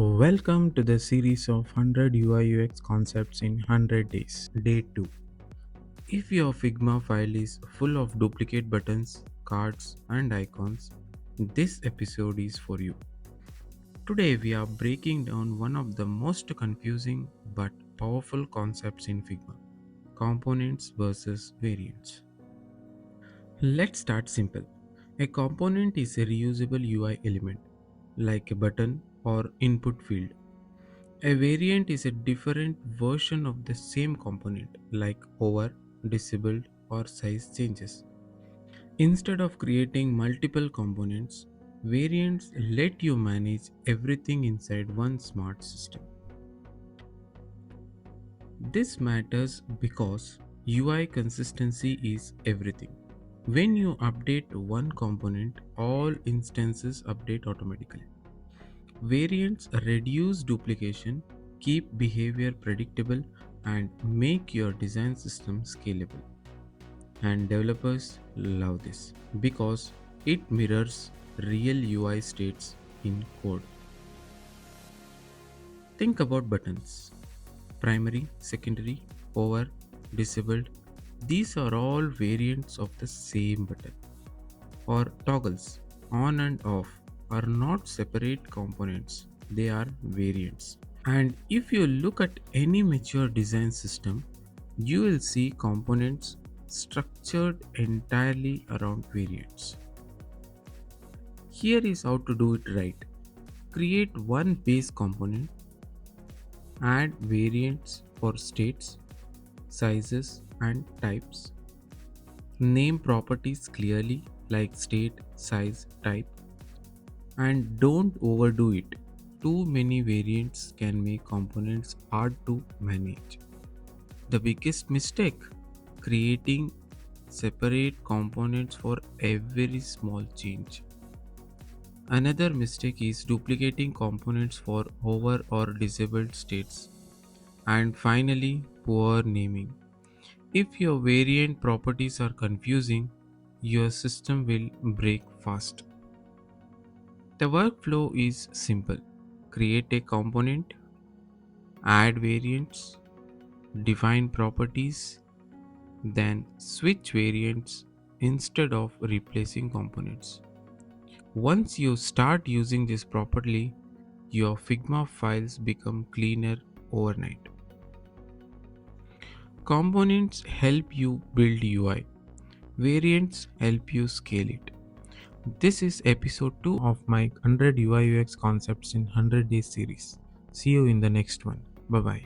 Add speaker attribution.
Speaker 1: Welcome to the series of 100 UI UX concepts in 100 days, day 2. If your Figma file is full of duplicate buttons, cards, and icons, this episode is for you. Today, we are breaking down one of the most confusing but powerful concepts in Figma: components versus variants. Let's start simple. A component is a reusable UI element, like a button or input field. A variant is a different version of the same component, like over, disabled, or size changes. Instead of creating multiple components, variants let you manage everything inside one smart system. This matters because UI consistency is everything. When you update one component, all instances update automatically. Variants reduce duplication, keep behavior predictable, and make your design system scalable. And developers love this because it mirrors real UI states in code. Think about buttons: primary, secondary, over, disabled. These are all variants of the same button. Or toggles, on and off, are not separate components, they are variants. And if you look at any mature design system, you will see components structured entirely around variants. Here is how to do it right. Create one base component, add variants for states, sizes, and types. Name properties clearly like state, size, type, and don't overdo it. Too many variants can make components hard to manage. The biggest mistake: creating separate components for every small change. Another mistake is duplicating components for over or disabled states. And finally, poor naming. If your variant properties are confusing, your system will break fast. The workflow is simple: create a component, add variants, define properties, then switch variants instead of replacing components. Once you start using this properly, your Figma files become cleaner overnight. Components help you build UI, variants help you scale it. This is episode 2 of my 100 UI UX concepts in 100 days series. See you in the next one. Bye bye.